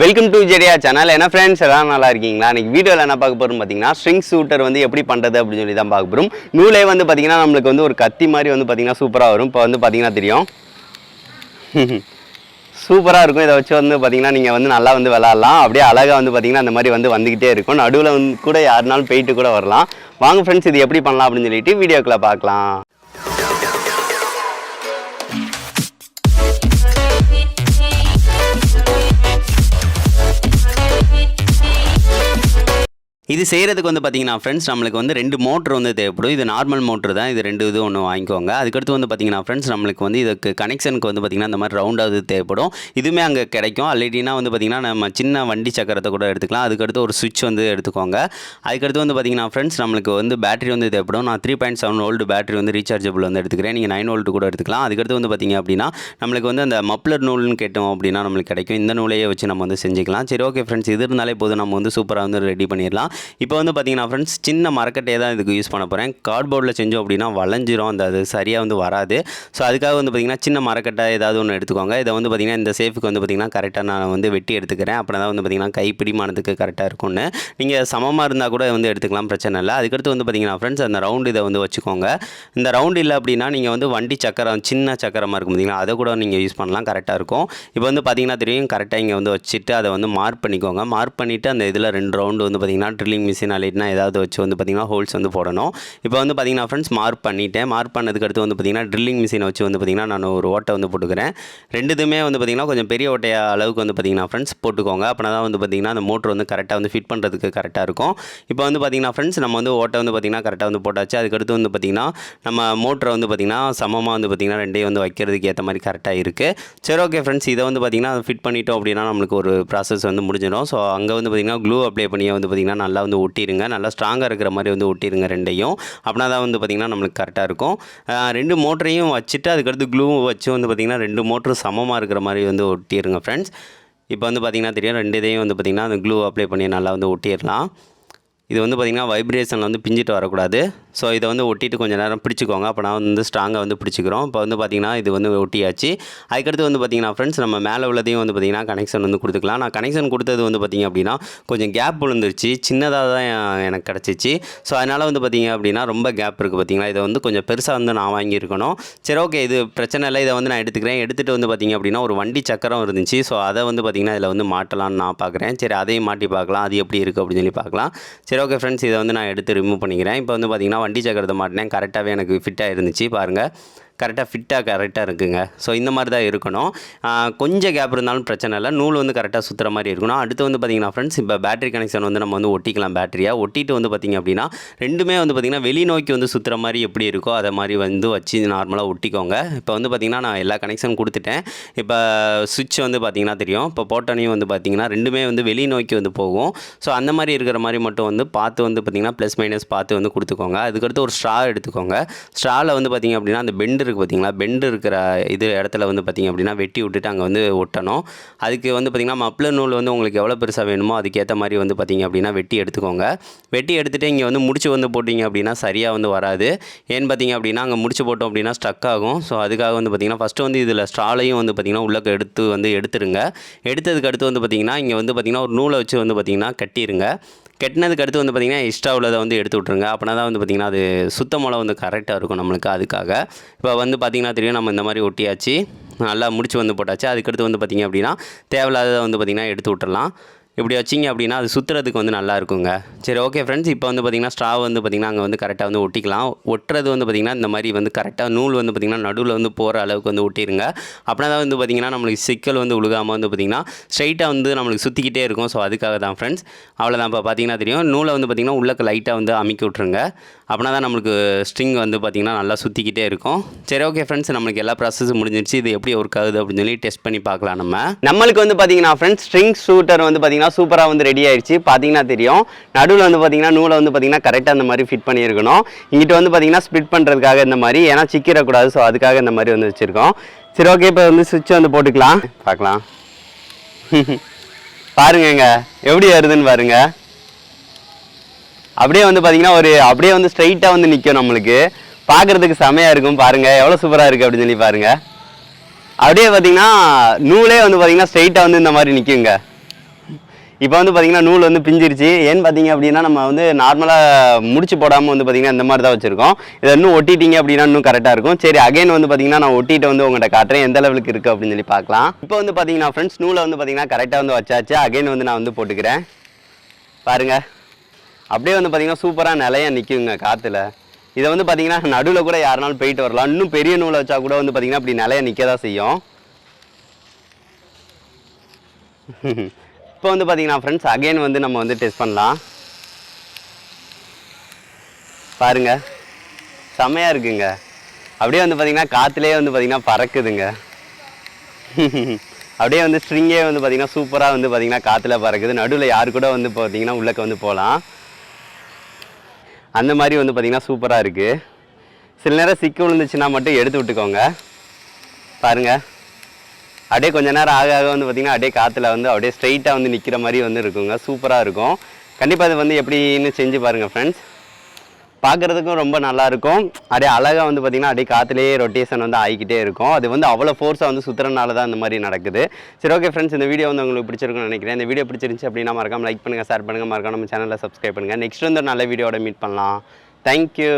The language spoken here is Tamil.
வெல்கம் டு ஜெடியா சேனல். என்ன ஃப்ரெண்ட்ஸ் எல்லாம் நல்லா இருக்கீங்களா? இன்னைக்கு வீடியோவில் என்ன பார்க்க போகிறோம் பார்த்தீங்கன்னா ஸ்ட்ரிங் ஷூட்டர் வந்து எப்படி பண்ணுறது அப்படின்னு சொல்லி தான் பார்க்க போகிறோம். நூலே வந்து பார்த்தீங்கன்னா நம்மளுக்கு வந்து ஒரு கத்தி மாதிரி வந்து பார்த்தீங்கன்னா சூப்பராக வரும். இப்போ வந்து பார்த்தீங்கன்னா தெரியும் சூப்பராக இருக்கும். இதை வச்சு வந்து பார்த்தீங்கன்னா நீங்கள் வந்து நல்லா வந்து விளாட்லாம். அப்படியே அழகாக வந்து பார்த்தீங்கன்னா அந்த மாதிரி வந்து வந்துக்கிட்டே இருக்கும். நடுவில் வந்து கூட யாருனாலும் போயிட்டு கூட வரலாம். வாங்க ஃப்ரெண்ட்ஸ், இது எப்படி பண்ணலாம் அப்படின்னு சொல்லிட்டு வீடியோக்குள்ளே பார்க்கலாம். இது செய்கிறதுக்கு வந்து பார்த்தீங்கன்னா ஃப்ரெண்ட்ஸ் நம்மளுக்கு வந்து 2 மோட்ரு வந்து தேவைப்படும். இது நார்மல் மோட்ரு தான். இது 2 இது ஒன்று வாங்கிக்கோங்க. அதுக்கடுத்து வந்து பார்த்தீங்கன்னா ஃப்ரெண்ட்ஸ் நம்மளுக்கு வந்து இதுக்கு கனெக்ஷனுக்கு வந்து பார்த்திங்கன்னா இந்த மாதிரி ரவுண்டாக தேவைப்படும். இதுவுமே அங்கே கிடைக்கும். ஆல்ரெடினா வந்து பார்த்திங்கன்னா நம்ம சின்ன வண்டி சக்கரத்தை கூட எடுத்துக்கலாம். அதுக்கடுத்து ஒரு சுவிட்ச் வந்து எடுத்துக்கோங்க. அதுக்கடுத்து வந்து பார்த்திங்கன்னா ஃப்ரெண்ட்ஸ் நம்மளுக்கு வந்து பேட்டரி வந்து தேவைப்படும். நான் 3.7 வோல்ட் பேட்டரி வந்து ரீசார்ஜபிள் வந்து எடுத்துக்கிறேன். நீங்கள் 9 வோல்ட் கூட எடுத்துக்கலாம். அதுக்கடுத்து வந்து பார்த்திங்க அப்படின்னா நம்மளுக்கு வந்து அந்த மப்ளர் நூல்னு கேட்டோம் அப்படின்னா நம்மளுக்கு கிடைக்கும். இந்த நூலையே வச்சு நம்ம வந்து செஞ்சுக்கலாம். சரி, ஓகே ஃப்ரெண்ட்ஸ், இது இருந்தாலே போதும், நம்ம வந்து சூப்பராக வந்து ரெடி பண்ணிடலாம். இப்போ வந்து பார்த்தீங்கன்னா ஃப்ரெண்ட்ஸ் சின்ன மரக்கட்டையை தான் இதுக்கு யூஸ் பண்ண போகிறேன். கார்ட்போர்டில் செஞ்சோம் அப்படின்னா வளைஞ்சிரும், அது சரியாக வந்து வராது. ஸோ அதுக்காக வந்து பார்த்திங்கன்னா சின்ன மரக்கட்டை ஏதாவது ஒன்று எடுத்துக்கோங்க. இதை வந்து பார்த்திங்கன்னா இந்த சேஃபுக்கு வந்து பார்த்திங்கன்னா கரெக்டாக நான் வந்து வெட்டி எடுத்துக்கிறேன். அப்புறம் தான் வந்து பார்த்திங்கன்னா கை பிடிமானத்துக்கு கரெக்டாக இருக்கும்னு. நீங்கள் சமமாக இருந்தால் கூட வந்து எடுத்துக்கலாம், பிரச்சனை இல்லை. அதுக்கடுத்து வந்து பார்த்திங்கன்னா ஃப்ரெண்ட்ஸ் அந்த ரவுண்டு இதை வந்து வச்சுக்கோங்க. இந்த ரவுண்டு இல்லை அப்படின்னா நீங்கள் வந்து வண்டி சக்கரம் சின்ன சக்கரமாக இருக்கும் பார்த்திங்கன்னா அதை கூட நீங்கள் யூஸ் பண்ணலாம், கரெக்டாக இருக்கும். இப்போ வந்து பார்த்திங்கன்னா தெரியும், கரெக்டாக இங்கே வந்து வச்சுட்டு அதை வந்து மார்க் பண்ணிக்கோங்க. மார்க் பண்ணிவிட்டு அந்த இதில் 2 ரவுண்டு வந்து பார்த்திங்கன்னா ட்ரில்லிங் மிஷின் அலைட்னா ஏதாவது வச்சு வந்து பார்த்திங்கன்னா ஹோல்ஸ் வந்து போடணும். இப்போ வந்து பார்த்திங்கன்னா ஃப்ரெண்ட்ஸ் மார்க் பண்ணிவிட்டேன். மார்க் பண்ணதுக்கு அடுத்து வந்து பார்த்திங்கன்னா ட்ரில்லிங் மிஷினை வச்சு வந்து பார்த்திங்கன்னா நான் ஒரு ஓட்டை வந்து போட்டுக்கிறேன். 2மே வந்து பார்த்திங்கன்னா கொஞ்சம் பெரிய ஓட்டையா அளவுக்கு வந்து பார்த்திங்கன்னா ஃப்ரெண்ட்ஸ் போட்டுக்கோங்க. அப்படின்னா தான் வந்து பார்த்திங்கன்னா அந்த மோட்ரு வந்து கரெக்டாக வந்து ஃபிட் பண்ணுறதுக்கு கரெக்டாக இருக்கும். இப்போ வந்து பார்த்திங்கன்னா ஃப்ரெண்ட்ஸ் நம்ம வந்து ஓட்டை வந்து பார்த்திங்கன்னா கரெக்டாக வந்து போட்டாச்சு. அதுக்கடுத்து வந்து பார்த்திங்கன்னா நம்ம மோட்டரை வந்து பார்த்திங்கன்னா சமமாக வந்து பார்த்திங்கன்னா 2 வந்து வைக்கிறதுக்கு ஏற்ற மாதிரி கரெக்டாக இருக்குது. சரி, ஓகே ஃப்ரெண்ட்ஸ், இதை வந்து பார்த்திங்கன்னா ஃபிட் பண்ணிட்டோம் அப்படின்னா நம்மளுக்கு ஒரு ப்ராசஸ் வந்து முடிஞ்சிடும். ஸோ அங்கே வந்து பார்த்திங்கன்னா க்ளூ அப்ளை பண்ணி வந்து பார்த்திங்கன்னா நல்லா வந்து ஒட்டிடுங்க. நல்லா ஸ்ட்ராங்காக இருக்கிற மாதிரி வந்து ஒட்டிடுங்க 2யும். அப்படின்னா தான் வந்து பார்த்திங்கன்னா நம்மளுக்கு கரெக்டாக இருக்கும். 2 மோட்டரையும் வச்சுட்டு அதுக்கடுத்து க்ளூவும் வச்சு வந்து பார்த்திங்கன்னா 2 மோட்டரும் சமமாக இருக்கிற மாதிரி வந்து ஒட்டிடுங்க ஃப்ரெண்ட்ஸ். இப்போ வந்து பார்த்திங்கன்னா தெரியும், 2 இதையும் வந்து பார்த்திங்கன்னா அந்த க்ளூ அப்ளை பண்ணி நல்லா வந்து ஒட்டிடலாம். இது வந்து பார்த்திங்கன்னா வைப்ரேஷனில் வந்து பிஞ்சிட்டு வரக்கூடாது. ஸோ இதை வந்து ஒட்டிட்டு கொஞ்சம் நேரம் பிடிச்சிக்கோங்க. அப்போ நான் வந்து ஸ்ட்ராங்காக வந்து பிடிச்சிக்கிறோம். இப்போ வந்து பார்த்திங்கன்னா இது வந்து ஒட்டியாச்சு. அதுக்கடுத்து வந்து பார்த்திங்கன்னா ஃப்ரெண்ட்ஸ் நம்ம மேலே உள்ளதையும் வந்து பார்த்திங்கன்னா கனெக்ஷன் வந்து கொடுத்துக்கலாம். நான் கனெக்ஷன் கொடுத்தது வந்து பார்த்திங்க அப்படின்னா கொஞ்சம் கேப் விழுந்துருச்சு, சின்னதாக தான் எனக்கு கிடச்சிச்சு. ஸோ அதனால் வந்து பார்த்திங்க அப்படின்னா ரொம்ப கேப் இருக்குது பார்த்திங்களா. இதை வந்து கொஞ்சம் பெருசாக வந்து நான் வாங்கியிருக்கணும். சரி, ஓகே, இது பிரச்சனை இல்லை. இதை வந்து நான் எடுத்துக்கிறேன். எடுத்துகிட்டு வந்து பார்த்திங்க அப்படின்னா ஒரு வண்டி சக்கரம் இருந்துச்சு. ஸோ அதை வந்து பார்த்திங்கன்னா இதில் வந்து மாட்டலான்னு நான் பார்க்குறேன். சரி, அதையும் மாட்டி பார்க்கலாம், அது எப்படி இருக்குது அப்படின்னு சொல்லி பார்க்கலாம். சரி, ஓகே ஃப்ரெண்ட்ஸ், இதை வந்து நான் எடுத்து ரிமூவ் பண்ணிக்கிறேன். இப்போ வந்து பார்த்திங்கன்னா வண்டி சக்கரத்தை மாட்டினேன். கரெக்டாகவே எனக்கு ஃபிட்டாக இருந்துச்சு பாருங்கள். கரெக்டாக இருக்குங்க. ஸோ இந்த மாதிரி தான் இருக்கணும். கொஞ்சம் கேப் இருந்தாலும் பிரச்சனை இல்லை. நூல் வந்து கரெக்டாக சுற்றுற மாதிரி இருக்கணும். அடுத்து வந்து பார்த்திங்கன்னா ஃப்ரெண்ட்ஸ் இப்போ பேட்டரி கனெக்ஷன் வந்து நம்ம வந்து ஒட்டிக்கலாம். பேட்டரியாக ஒட்டிட்டு வந்து பார்த்திங்க அப்படின்னா 2மே வந்து பார்த்திங்கன்னா வெளிநோக்கி வந்து சுற்றுற மாதிரி எப்படி இருக்கோ அதை மாதிரி வந்து வச்சு நார்மலாக ஒட்டிக்கோங்க. இப்போ வந்து பார்த்திங்கன்னா நான் எல்லா கனெக்ஷன் கொடுத்துட்டேன். இப்போ சுவிட்ச் வந்து பார்த்திங்கன்னா தெரியும், இப்போ போட்டோனையும் வந்து பார்த்திங்கன்னா 2மே வந்து வெளிநோக்கி வந்து போகும். ஸோ அந்த மாதிரி இருக்கிற மாதிரி மட்டும் வந்து பார்த்து வந்து பார்த்திங்கன்னா ப்ளஸ் மைனஸ் பார்த்து வந்து கொடுத்துக்கோங்க. அதுக்கடுத்து ஒரு ஸ்ட்ரா எடுத்துக்கோங்க. ஸ்ட்ராவில் வந்து பார்த்திங்க அப்படின்னா அந்த பெண்டு இருக்குது பார்த்திங்களா, பெண்டு இருக்கிற இது இடத்துல வந்து பார்த்திங்க அப்படின்னா வெட்டி விட்டுட்டு அங்கே வந்து ஒட்டணும். அதுக்கு வந்து பார்த்திங்கன்னா மப்ளர் நூல் வந்து உங்களுக்கு எவ்வளோ பெருசாக வேணுமோ அதுக்கேற்ற மாதிரி வந்து பார்த்திங்க அப்படின்னா வெட்டி எடுத்துக்கோங்க. வெட்டி எடுத்துகிட்டு இங்கே வந்து முடிச்சு வந்து போட்டிங்க அப்படின்னா சரியாக வந்து வராது. ஏன்னு பார்த்திங்க அப்படின்னா அங்கே முடிச்சு போட்டோம் அப்படின்னா ஸ்டக் ஆகும். ஸோ அதுக்காக வந்து பார்த்திங்கன்னா ஃபஸ்ட்டு வந்து இதில் ஸ்ட்ராலையும் வந்து பார்த்திங்கன்னா உள்ளே எடுத்துருங்க. எடுத்ததுக்கு அடுத்து வந்து பார்த்திங்கன்னா இங்கே வந்து பார்த்திங்கன்னா ஒரு நூலை வச்சு வந்து பார்த்திங்கன்னா கட்டிடுங்க. கட்டினதுக்கு அடுத்து வந்து பார்த்திங்கன்னா எக்ஸ்ட்ரா உள்ளதை வந்து எடுத்து விட்ருங்க. அப்படின்னா தான் வந்து பார்த்திங்கன்னா அது சுத்தமோல வந்து கரெக்டாக இருக்கும் நம்மளுக்கு. அதுக்காக இப்போ வந்து பார்த்திங்கன்னா தெரியும், நம்ம இந்த மாதிரி ஒட்டியாச்சு, நல்லா முடிச்சு வந்து போட்டாச்சு. அதுக்கடுத்து வந்து பார்த்திங்க அப்படின்னா தேவையில்லாததை வந்து பார்த்திங்கன்னா எடுத்து விட்டுறலாம். இப்படி வச்சிங்க அப்படின்னா அது சுற்றுறதுக்கு வந்து நல்லா இருக்குங்க. சரி, ஓகே ஃப்ரெண்ட்ஸ், இப்போ வந்து பார்த்திங்கன்னா ஸ்ட்ரா வந்து பார்த்திங்கன்னா அங்கே வந்து கரெக்டாக வந்து ஒட்டிக்கலாம். ஒட்டுறது வந்து பார்த்திங்கன்னா இந்த மாதிரி வந்து கரெக்டாக நூல் வந்து பார்த்திங்கன்னா நடுவில் வந்து போகிற அளவுக்கு வந்து ஒட்டிடுங்க. அப்படின்னா தான் வந்து பார்த்திங்கன்னா நம்மளுக்கு சிக்கல் வந்து உழுகாமல் வந்து பார்த்திங்கன்னா ஸ்ட்ரைட்டாக வந்து நம்மளுக்கு சுற்றிக்கிட்டே இருக்கும். ஸோ அதுக்காக தான் ஃப்ரெண்ட்ஸ். அவ்வளோதான். இப்போ பார்த்திங்கன்னா தெரியும், நூலை வந்து பார்த்திங்கன்னா உள்ளக்கு லைட்டாக வந்து அமுக்கி விட்ருங்க. அப்படின்னா தான் நம்மளுக்கு ஸ்ட்ரிங் வந்து பார்த்திங்கன்னா நல்லா சுற்றிக்கிட்டே இருக்கும். சரி, ஓகே ஃப்ரெண்ட்ஸ், நம்மளுக்கு எல்லா ப்ராசஸும் முடிஞ்சிருச்சு. இது எப்படி ஒர்க் ஆகுது அப்படின்னு சொல்லி டெஸ்ட் பண்ணி பார்க்கலாம். நம்மளுக்கு வந்து பார்த்திங்கன்னா ஃப்ரெண்ட்ஸ் ஸ்ட்ரிங் ஷூட்டர் வந்து பார்த்திங்கன்னா சூப்பராக வந்து ரெடி ஆயிடுச்சு. பார்த்தீங்கன்னா தெரியும், நடுவில் வந்து பார்த்திங்கன்னா நூலை வந்து பார்த்திங்கன்னா கரெக்டாக இந்த மாதிரி ஃபிட் பண்ணியிருக்கணும். இங்கிட்ட வந்து பார்த்திங்கன்னா ஸ்ப்ளிட் பண்ணுறதுக்காக இந்த மாதிரி, ஏன்னா சிக்கிடக்கூடாது. ஸோ அதுக்காக இந்த மாதிரி வந்து வச்சுருக்கோம். சரி, ஓகே, இப்போ வந்து சுவிட்ச் வந்து போட்டுக்கலாம், பார்க்கலாம். பாருங்கங்க எப்படி வருதுன்னு பாருங்கள். அப்படியே வந்து பார்த்திங்கன்னா அப்படியே வந்து ஸ்ட்ரைட்டாக வந்து நிற்கும். நம்மளுக்கு பார்க்குறதுக்கு செமையாக இருக்கும். பாருங்கள் எவ்வளோ சூப்பராக இருக்குது அப்படின்னு சொல்லி பாருங்கள். அப்படியே பார்த்திங்கன்னா நூலே வந்து பார்த்திங்கன்னா ஸ்ட்ரைட்டாக வந்து இந்த மாதிரி நிற்குங்க. இப்போ வந்து பார்த்தீங்கன்னா நூல் வந்து பிஞ்சிருச்சு. ஏன்னு பார்த்தீங்க அப்படின்னா நம்ம வந்து நார்மலாக முடிச்சு போடாமல் வந்து பார்த்தீங்கன்னா இந்த மாதிரி தான் வச்சுருக்கோம். இதை இன்னும் ஒட்டிட்டீங்க அப்படின்னா இன்னும் கரெக்டாக இருக்கும். சரி அகைன் வந்து பார்த்தீங்கன்னா நான் ஒட்டிட்டு வந்து உங்கள்கிட்ட காட்டுறேன் எந்த லெவலுக்கு இருக்குது அப்படின்னு சொல்லி பார்க்கலாம். இப்போ வந்து பார்த்தீங்கன்னா ஃப்ரெண்ட்ஸ் நூலை வந்து பார்த்தீங்கன்னா கரெக்டாக வந்து வச்சாச்சு. அகைன் வந்து நான் வந்து போட்டுக்கிறேன் பாருங்கள். அப்படியே வந்து பார்த்தீங்கன்னா சூப்பராக நிலையா நிற்குங்க காற்றுல. இதை வந்து பார்த்தீங்கன்னா நடுவில் கூட யாருனாலும் போயிட்டு வரலாம். இன்னும் பெரிய நூலை வச்சா கூட வந்து பார்த்தீங்கன்னா அப்படி நிலையா நிற்க தான் செய்யும். இப்போ வந்து பார்த்தீங்கன்னா ஃப்ரெண்ட்ஸ் அகைன் வந்து நம்ம வந்து டெஸ்ட் பண்ணலாம் பாருங்கள். செம்மையாக இருக்குங்க. அப்படியே வந்து பார்த்தீங்கன்னா காற்றுலேயே வந்து பார்த்தீங்கன்னா பறக்குதுங்க. அப்படியே வந்து ஸ்ட்ரிங்கே வந்து பார்த்தீங்கன்னா சூப்பராக வந்து பார்த்தீங்கன்னா காற்றுல பறக்குது. நடுவில் யார் கூட வந்து பார்த்தீங்கன்னா உள்ளக்க வந்து போகலாம். அந்த மாதிரி வந்து பார்த்தீங்கன்னா சூப்பராக இருக்குது. சில நேரம் சிக்கு விழுந்துச்சுன்னா மட்டும் எடுத்து விட்டுக்கோங்க பாருங்கள். அப்படியே கொஞ்சம் நேரம் ஆக ஆக வந்து பார்த்திங்கன்னா அப்படியே காற்றுல வந்து அப்படியே ஸ்ட்ரைட்டாக வந்து நிற்கிற மாதிரி வந்து இருக்குங்க. சூப்பராக இருக்கும். கண்டிப்பாக அது வந்து எப்படின்னு செஞ்சு பாருங்கள் ஃப்ரெண்ட்ஸ். பார்க்குறதுக்கும் ரொம்ப நல்லாயிருக்கும். அப்படியே அழகாக வந்து பார்த்திங்கன்னா அப்படியே காற்றுலேயே ரொட்டேஷன் வந்து ஆகிக்கிட்டே இருக்கும். அது வந்து அவ்வளோ ஃபோர்ஸாக வந்து சுற்றுறனால தான் இந்த மாதிரி நடக்குது. சரி ஓகே ஃப்ரெண்ட்ஸ், இந்த வீடியோ வந்து உங்களுக்கு பிடிச்சிருக்குன்னு நினைக்கிறேன். இந்த வீடியோ பிடிச்சிருந்துச்சு அப்படின்னா மறக்காம லைக் பண்ணுங்கள், ஷேர் பண்ணுங்கள், மறக்காம நம்ம சேனலில் சப்ஸ்கிரைப் பண்ணுங்கள். நெக்ஸ்ட் வந்து ஒரு நல்ல வீடியோட மீட் பண்ணலாம். தேங்க்யூ.